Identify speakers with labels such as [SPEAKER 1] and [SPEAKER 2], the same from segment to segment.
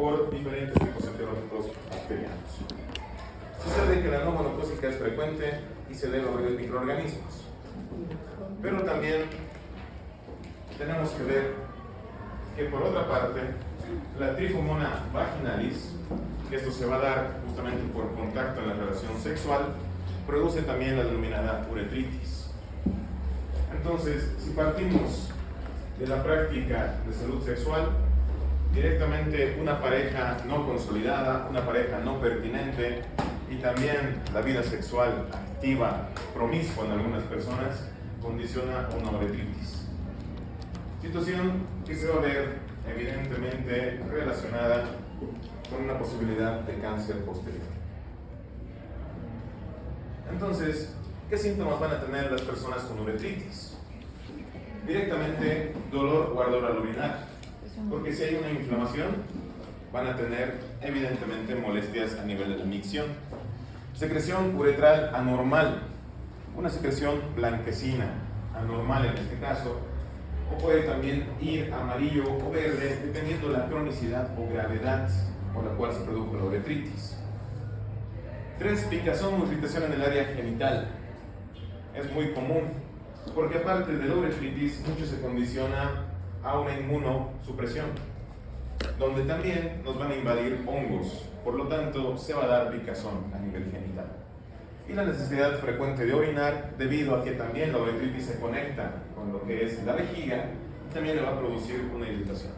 [SPEAKER 1] por diferentes tipos etiológicos bacterianos. Sucede que la no monoclósica es frecuente y se debe a varios microorganismos. Pero también tenemos que ver que por otra parte, la Trichomona vaginalis, que esto se va a dar justamente por contacto en la relación sexual, produce también la denominada uretritis. Entonces, si partimos de la práctica de salud sexual, directamente una pareja no consolidada, una pareja no pertinente y también la vida sexual activa, promiscua en algunas personas, condiciona una uretritis. Situación que se va a ver evidentemente relacionada con una posibilidad de cáncer posterior. Entonces, ¿qué síntomas van a tener las personas con uretritis? Directamente dolor o ardor al orinar, porque si hay una inflamación, van a tener evidentemente molestias a nivel de la micción. Secreción uretral anormal, una secreción blanquecina, anormal en este caso, o puede también ir amarillo o verde, dependiendo de la cronicidad o gravedad por la cual se produjo la uretritis. 3. Picazón o irritación en el área genital. Es muy común, porque aparte de la uretritis, mucho se condiciona a una inmunosupresión, donde también nos van a invadir hongos, por lo tanto se va a dar picazón a nivel genital. Y la necesidad frecuente de orinar, debido a que también la uretritis se conecta con lo que es la vejiga, también le va a producir una irritación.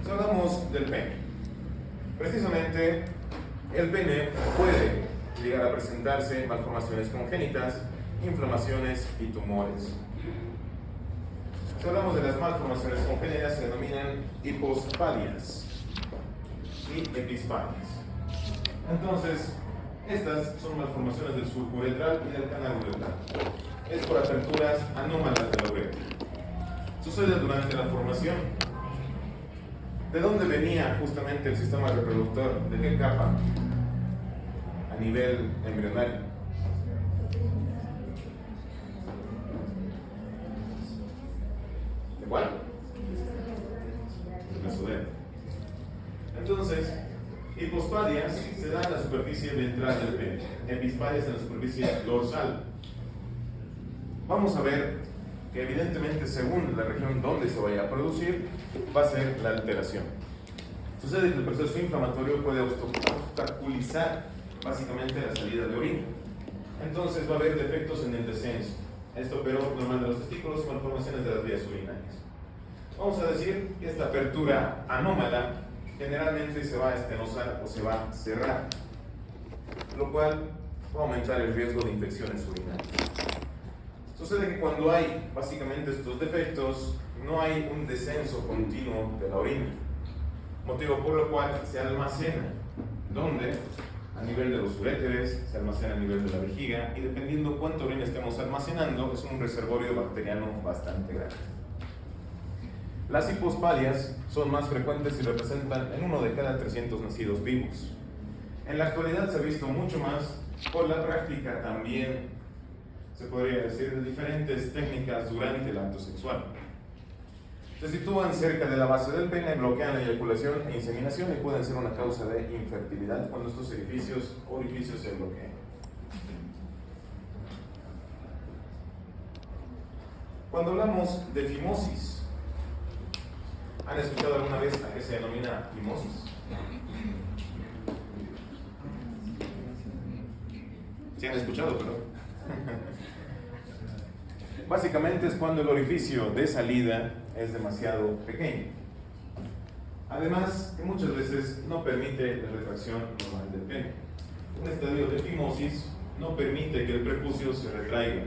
[SPEAKER 1] Si hablamos del pene, precisamente el pene puede llegar a presentarse malformaciones congénitas, inflamaciones y tumores. Si hablamos de las malformaciones congénitas, se denominan hipospadias y epispadias. Entonces, estas son malformaciones del surco uretral y del canal uretral. Es por aperturas anómalas de la uretra. Sucede durante la formación. ¿De dónde venía justamente el sistema reproductor? ¿De qué capa? A nivel embrionario. ¿De cuál? El mesodero. Entonces, hipospadias se da en la superficie ventral del pene, epispadias en la superficie dorsal. Vamos a ver que evidentemente según la región donde se vaya a producir, va a ser la alteración. Sucede que el proceso inflamatorio puede obstaculizar básicamente la salida de orina. Entonces va a haber defectos en el descenso. Esto operó normal de los testículos y malformaciones de las vías urinarias. Vamos a decir que esta apertura anómala generalmente se va a estenosar o se va a cerrar, lo cual va a aumentar el riesgo de infecciones urinarias. Sucede que cuando hay básicamente estos defectos, no hay un descenso continuo de la orina, motivo por lo cual se almacena, donde a nivel de los uréteres, se almacena a nivel de la vejiga, y dependiendo cuánta orina estemos almacenando, es un reservorio bacteriano bastante grande. Las hipospadias son más frecuentes y representan en 1 de cada 300 nacidos vivos. En la actualidad se ha visto mucho más por la práctica también, se podría decir, de diferentes técnicas durante el acto sexual. Se sitúan cerca de la base del pene, bloquean la eyaculación e inseminación y pueden ser una causa de infertilidad cuando estos orificios se bloquean. Cuando hablamos de fimosis, ¿han escuchado alguna vez a qué se denomina fimosis? ¿Sí han escuchado, perdón? Básicamente es cuando el orificio de salida es demasiado pequeño. Además, que muchas veces no permite la retracción normal del pene. Un estadio de fimosis no permite que el prepucio se retraiga.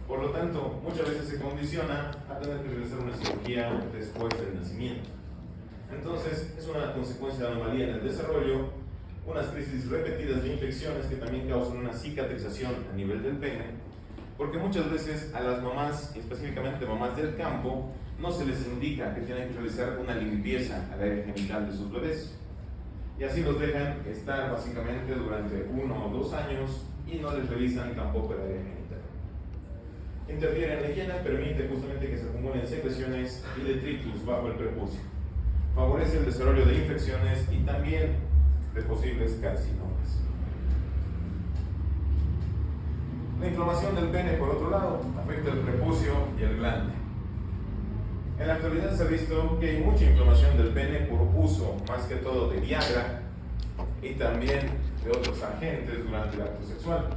[SPEAKER 1] Por lo tanto, muchas veces se condiciona a tener que realizar una cirugía después del nacimiento. Entonces, es una consecuencia de anomalía en el desarrollo, unas crisis repetidas de infecciones que también causan una cicatrización a nivel del pene, porque muchas veces a las mamás, específicamente mamás del campo, no se les indica que tienen que realizar una limpieza al área genital de sus bebés. Y así los dejan estar básicamente durante 1 o 2 años y no les revisan tampoco el área genital. interfiere en la higiene, permite justamente que se acumulen secreciones y detritus bajo el prepucio. Favorece el desarrollo de infecciones y también de posibles carcinomas. La inflamación del pene, por otro lado, afecta el prepucio y el glande. En la actualidad se ha visto que hay mucha inflamación del pene por uso, más que todo, de Viagra y también de otros agentes durante el acto sexual.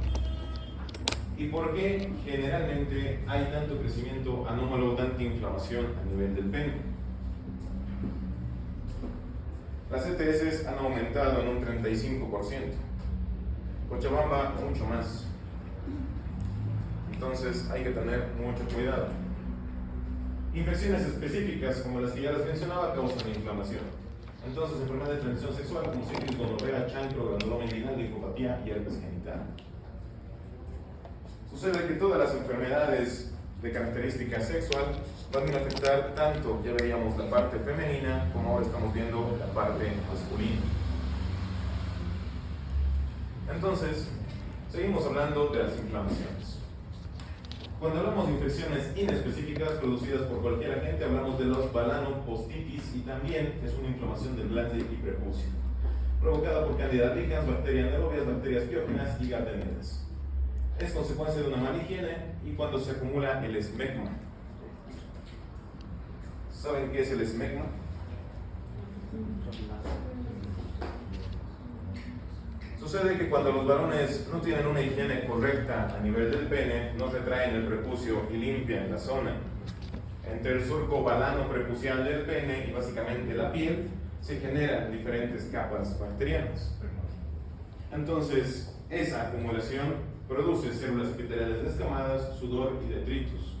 [SPEAKER 1] ¿Y por qué generalmente hay tanto crecimiento anómalo, tanta inflamación a nivel del pene? Las ETS han aumentado en un 35%. Cochabamba mucho más. Entonces hay que tener mucho cuidado. Infecciones específicas, como las que ya les mencionaba, causan inflamación. Entonces, enfermedades de transmisión sexual como sífilis, gonorrea, chancro, granuloma inguinal, linfopatía y herpes genital. Sucede que todas las enfermedades de característica sexual van a afectar tanto, ya veíamos la parte femenina, como ahora estamos viendo la parte masculina. Entonces, seguimos hablando de las inflamaciones. Cuando hablamos de infecciones inespecíficas producidas por cualquier agente, hablamos de los balanopostitis y también es una inflamación del glande y prepucio, provocada por Candida albicans, bacterias anaerobias, bacterias piógenas y gardenias. Es consecuencia de una mala higiene y cuando se acumula el esmegma. ¿Saben qué es el esmegma? Sucede que cuando los varones no tienen una higiene correcta a nivel del pene, no retraen el prepucio y limpian la zona entre el surco balano prepucial del pene y básicamente la piel, se generan diferentes capas bacterianas. Entonces, esa acumulación produce células epiteliales descamadas, sudor y detritus,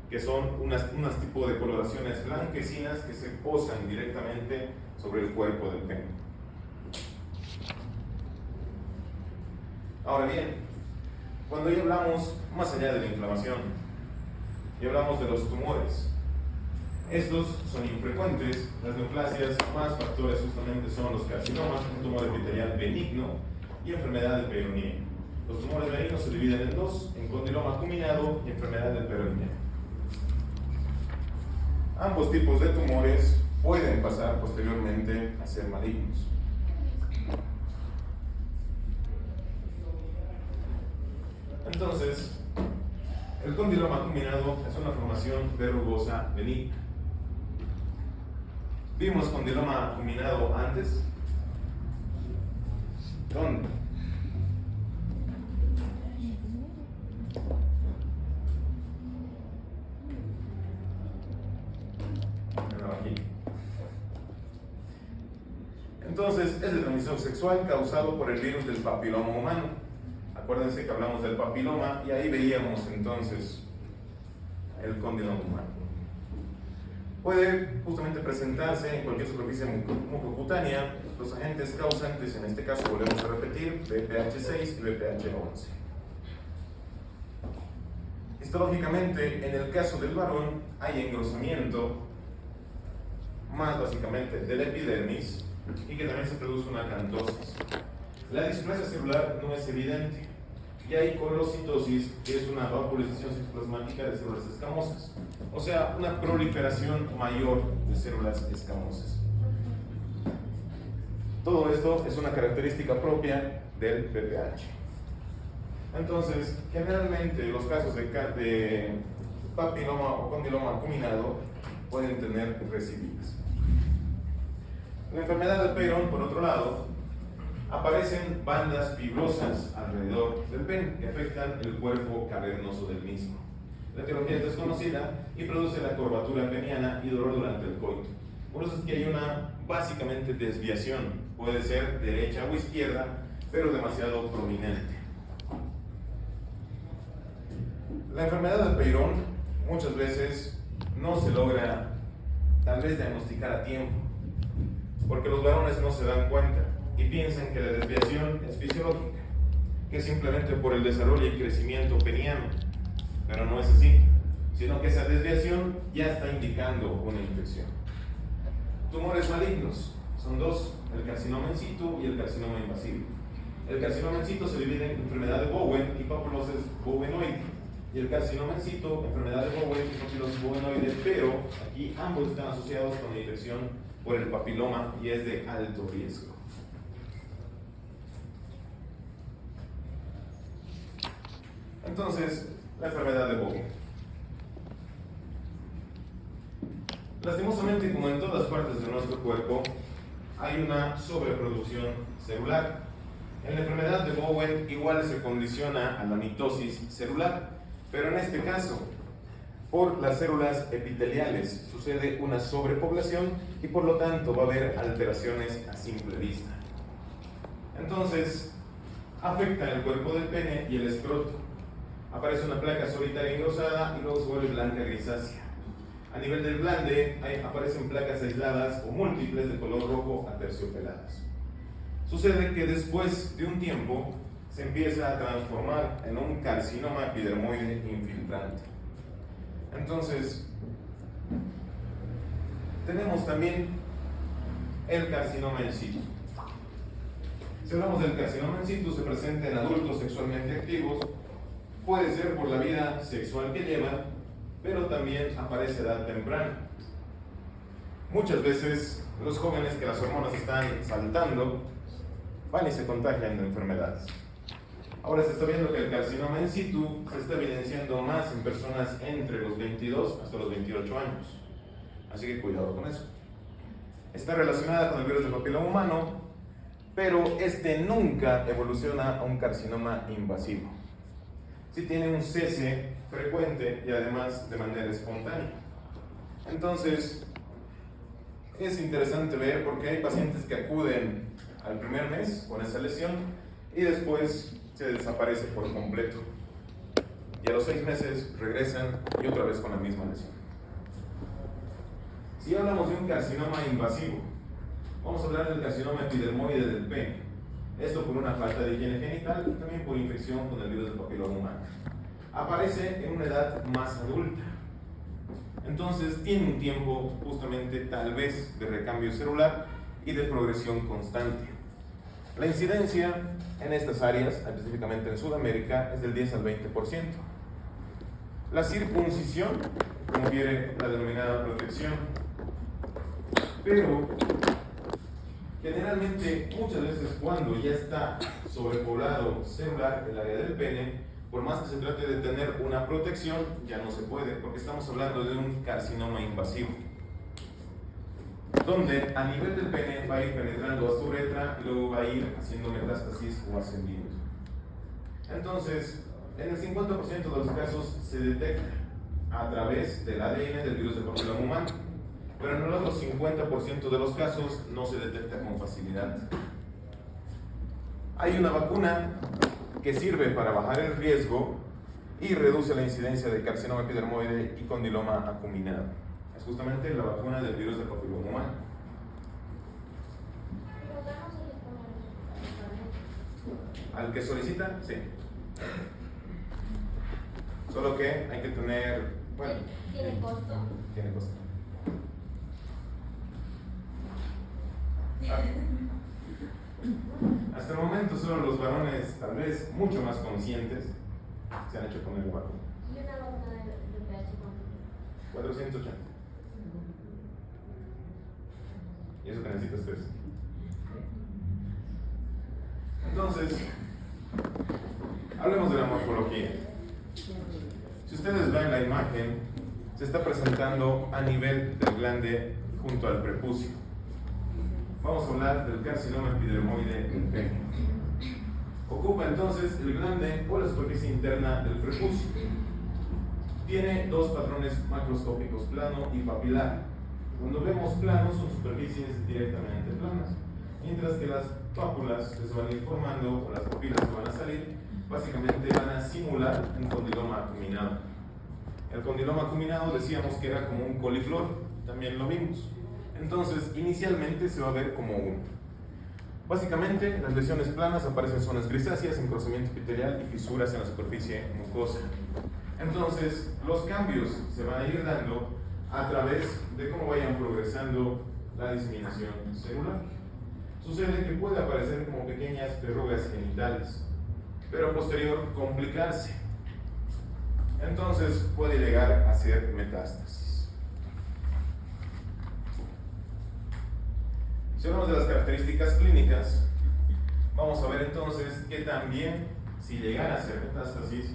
[SPEAKER 1] que son unas tipo de coloraciones blanquecinas que se posan directamente sobre el cuerpo del pene. Ahora bien, cuando ya hablamos más allá de la inflamación, ya hablamos de los tumores. Estos son infrecuentes, las neoplasias más factores justamente son los carcinomas, un tumor epitelial benigno y enfermedad del peroneo. Los tumores benignos se dividen en dos, en condiloma acuminado y enfermedad del peroneo. Ambos tipos de tumores pueden pasar posteriormente a ser malignos. Entonces, el condiloma acuminado es una formación verrugosa benigna. ¿Vimos condiloma acuminado antes? ¿Dónde? Aquí. Entonces, es de transmisión sexual causado por el virus del papiloma humano. Acuérdense que hablamos del papiloma y ahí veíamos entonces el condiloma humano. Puede justamente presentarse en cualquier superficie mucocutánea. Los agentes causantes, en este caso volvemos a repetir, BPH6 y BPH11. Histológicamente, en el caso del varón, hay engrosamiento, más básicamente de la epidermis, y que también se produce una acantosis. La displasia celular no es evidente. Y hay colocitosis, que es una vacuolización citoplasmática de células escamosas, o sea, una proliferación mayor de células escamosas. Todo esto es una característica propia del BPH. Entonces, generalmente los casos de papiloma o condiloma acuminado pueden tener recidivas. La enfermedad del Peyronie, por otro lado, aparecen bandas fibrosas alrededor del pene que afectan el cuerpo cavernoso del mismo. La etiología es desconocida y produce la curvatura peniana y dolor durante el coito. Por eso es que hay una, básicamente, desviación. Puede ser derecha o izquierda, pero demasiado prominente. La enfermedad del Peyronie muchas veces no se logra, tal vez, diagnosticar a tiempo, porque los varones no se dan cuenta y piensan que la desviación es fisiológica, que es simplemente por el desarrollo y crecimiento peniano, pero no es así, sino que esa desviación ya está indicando una infección. Tumores malignos son dos, el carcinoma in situ y el carcinoma invasivo. El carcinoma in situ se divide en enfermedad de Bowen y papulosis bowenoide. y el carcinoma in situ, enfermedad de Bowen y papilosis bovinoide, pero aquí ambos están asociados con la infección por el papiloma y es de alto riesgo. Entonces, la enfermedad de Bowen. Lastimosamente, como en todas partes de nuestro cuerpo, hay una sobreproducción celular. En la enfermedad de Bowen igual se condiciona a la mitosis celular, pero en este caso, por las células epiteliales sucede una sobrepoblación y por lo tanto va a haber alteraciones a simple vista. Entonces, afecta el cuerpo del pene y el escroto. Aparece una placa solitaria engrosada y luego se vuelve blanca grisácea. A nivel del glande aparecen placas aisladas o múltiples de color rojo aterciopeladas. Sucede que después de un tiempo se empieza a transformar en un carcinoma epidermoide infiltrante. Entonces, tenemos también el carcinoma in situ. Si hablamos del carcinoma in situ, se presenta en adultos sexualmente activos, puede ser por la vida sexual que llevan, pero también aparece a edad temprana. Muchas veces los jóvenes que las hormonas están saltando van y se contagian de enfermedades. Ahora se está viendo que el carcinoma in situ se está evidenciando más en personas entre los 22 hasta los 28 años. Así que cuidado con eso. Está relacionada con el virus del papiloma humano, pero este nunca evoluciona a un carcinoma invasivo. Sí tiene un cese frecuente y además de manera espontánea. Entonces, es interesante ver porque hay pacientes que acuden al primer mes con esa lesión y después se desaparece por completo. Y a los 6 meses regresan y otra vez con la misma lesión. Si hablamos de un carcinoma invasivo, vamos a hablar del carcinoma epidermoide del pene. Esto por una falta de higiene genital y también por infección con el virus del papiloma humano. Aparece en una edad más adulta. Entonces tiene un tiempo justamente tal vez de recambio celular y de progresión constante. La incidencia en estas áreas, específicamente en Sudamérica, es del 10 al 20%. La circuncisión confiere la denominada protección, pero generalmente muchas veces cuando ya está sobrepoblado celular el área del pene, por más que se trate de tener una protección, ya no se puede, porque estamos hablando de un carcinoma invasivo, donde a nivel del pene va a ir penetrando a su uretra y luego va a ir haciendo metástasis o ascendiendo. Entonces, en el 50% de los casos se detecta a través del ADN del virus del papiloma humano, pero en el otro 50% de los casos no se detecta con facilidad. Hay una vacuna que sirve para bajar el riesgo y reduce la incidencia de carcinoma epidermoide y condiloma acuminado. Es justamente la vacuna del virus del papiloma humano. ¿Al que solicita? Sí. Solo que hay que tener... Bueno,
[SPEAKER 2] ¿Tiene costo?
[SPEAKER 1] Tiene costo. Hasta el momento solo los varones, tal vez mucho más conscientes, se han hecho poner vacuna.
[SPEAKER 2] ¿Y una vacuna de pH cuánto?
[SPEAKER 1] 480. Y eso que necesitas 3. Entonces, hablemos de la morfología. Si ustedes ven la imagen, se está presentando a nivel del glande junto al prepucio. Vamos a hablar del carcinoma epidermoide del pene. Ocupa entonces el glande o la superficie interna del prepucio. Tiene dos patrones macroscópicos, plano y papilar. Cuando vemos planos son superficies directamente planas, mientras que las pápulas que se van a ir formando o las papilas que van a salir, básicamente van a simular un condiloma acuminado. El condiloma acuminado decíamos que era como un coliflor, también lo vimos. Entonces, inicialmente se va a ver como uno. Básicamente, las lesiones planas aparecen en zonas grisáceas, engrosamiento epitelial y fisuras en la superficie mucosa. Entonces, los cambios se van a ir dando a través de cómo vayan progresando la diseminación celular. Sucede que puede aparecer como pequeñas verrugas genitales, pero posterior complicarse. entonces puede llegar a ser metástasis. Si hablamos de las características clínicas, vamos a ver entonces que también, si llegara a ser metástasis,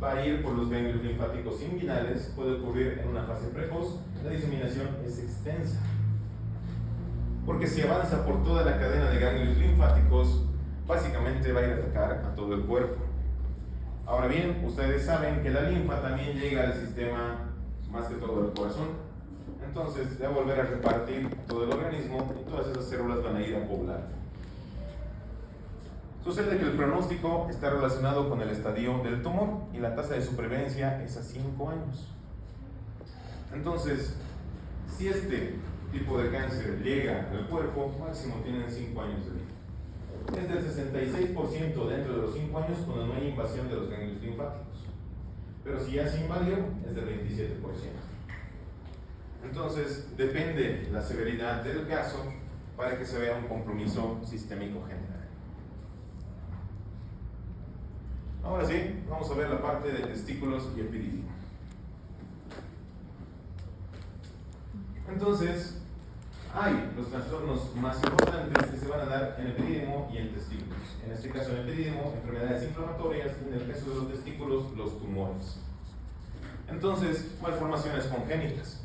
[SPEAKER 1] va a ir por los ganglios linfáticos inguinales, puede ocurrir en una fase precoz, la diseminación es extensa. Porque si avanza por toda la cadena de ganglios linfáticos, básicamente va a ir a atacar a todo el cuerpo. Ahora bien, ustedes saben que la linfa también llega al sistema, más que todo al corazón. Entonces, va a volver a repartir todo el organismo y todas esas células van a ir a poblar. Sucede que el pronóstico está relacionado con el estadio del tumor y la tasa de supervivencia es a 5 años. Entonces, si este tipo de cáncer llega al cuerpo, máximo tienen 5 años de vida. Es del 66% dentro de los 5 años cuando no hay invasión de los ganglios linfáticos. Pero si ya se invadió, es del 27%. Entonces, depende la severidad del caso para que se vea un compromiso sistémico general. Ahora sí, vamos a ver la parte de testículos y epidídimo. Entonces, hay los trastornos más importantes que se van a dar en epidídimo y en testículos. En este caso, en epidídimo, enfermedades inflamatorias, y en el caso de los testículos, los tumores. Entonces, malformaciones congénitas.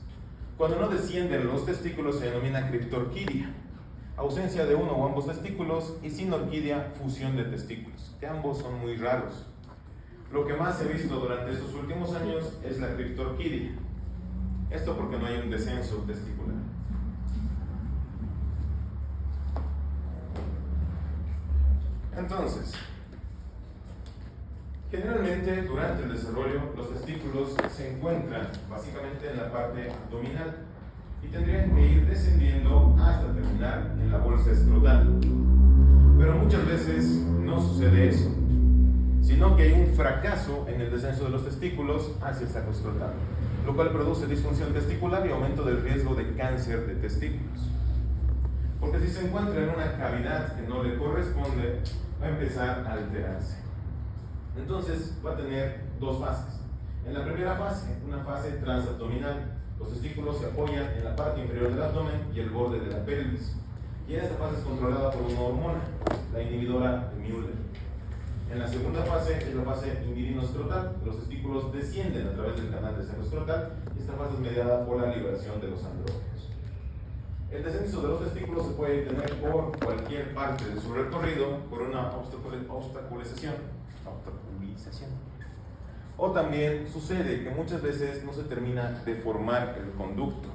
[SPEAKER 1] Cuando no descienden los testículos se denomina criptorquidia. Ausencia de uno o ambos testículos, y sinorquidia, fusión de testículos, que ambos son muy raros. Lo que más se ha visto durante estos últimos años es la criptorquidia. Esto porque no hay un descenso testicular. Entonces, generalmente durante el desarrollo los testículos se encuentran básicamente en la parte abdominal y tendrían que ir descendiendo hasta terminar en la bolsa escrotal. Pero muchas veces no sucede eso, sino que hay un fracaso en el descenso de los testículos hacia el saco escrotal, lo cual produce disfunción testicular y aumento del riesgo de cáncer de testículos. Porque si se encuentra en una cavidad que no le corresponde, va a empezar a alterarse. Entonces va a tener dos fases. En la primera fase, una fase transabdominal, los testículos se apoyan en la parte inferior del abdomen y el borde de la pelvis. Y en esta fase es controlada por una hormona, la inhibidora de Müller. En la segunda fase es la fase inguinino-escrotal. Los testículos descienden a través del canal del seno escrotal y esta fase es mediada por la liberación de los andrógenos. El descenso de los testículos se puede tener por cualquier parte de su recorrido, por una obstaculización. O también sucede que muchas veces no se termina de formar el conducto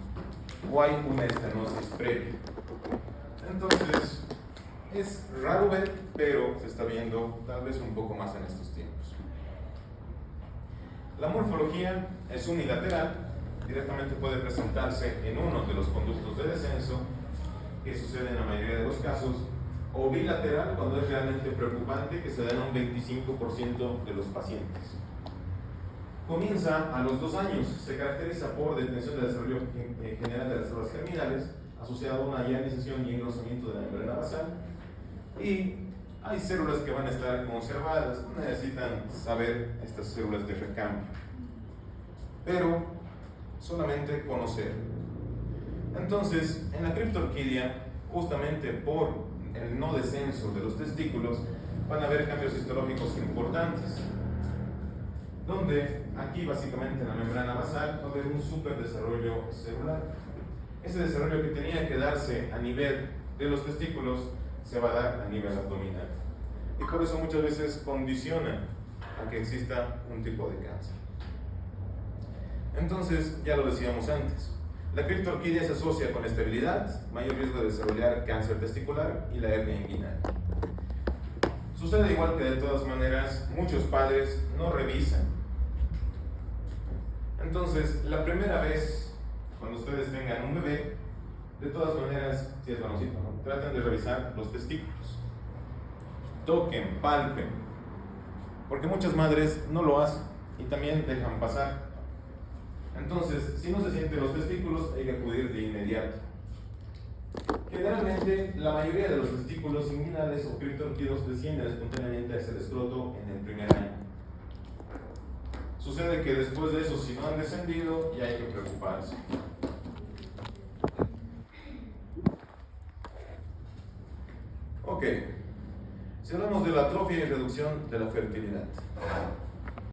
[SPEAKER 1] o hay una estenosis previa. Entonces, es raro ver, pero se está viendo tal vez un poco más en estos tiempos. La morfología es unilateral, directamente puede presentarse en uno de los conductos de descenso, que sucede en la mayoría de los casos, o bilateral cuando es realmente preocupante, que se da en un 25% de los pacientes. Comienza a los 2 años, se caracteriza por detención del desarrollo general de las células germinales, asociado a una ionización y engrosamiento de la membrana basal, y hay células que van a estar conservadas, necesitan saber estas células de recambio, pero solamente conocer. Entonces, en la criptorquidia, justamente por el no descenso de los testículos, van a haber cambios histológicos importantes, donde aquí básicamente en la membrana basal va a haber un superdesarrollo celular. Ese desarrollo que tenía que darse a nivel de los testículos se va a dar a nivel abdominal. Y por eso muchas veces condiciona a que exista un tipo de cáncer. Entonces, ya lo decíamos antes, la criptorquidia se asocia con estabilidad, mayor riesgo de desarrollar cáncer testicular y la hernia inguinal. Sucede igual que de todas maneras, muchos padres no revisan. Entonces, la primera vez, cuando ustedes tengan un bebé, de todas maneras, si es varoncito, ¿no?, traten de revisar los testículos. Toquen, palpen, porque muchas madres no lo hacen y también dejan pasar. Entonces, si no se sienten los testículos, hay que acudir de inmediato. Generalmente, la mayoría de los testículos inguinales o criptorquidos descienden espontáneamente hacia el escroto en el primer año. Sucede que después de eso, si no han descendido, ya hay que preocuparse. Ok. Si hablamos de la atrofia y reducción de la fertilidad.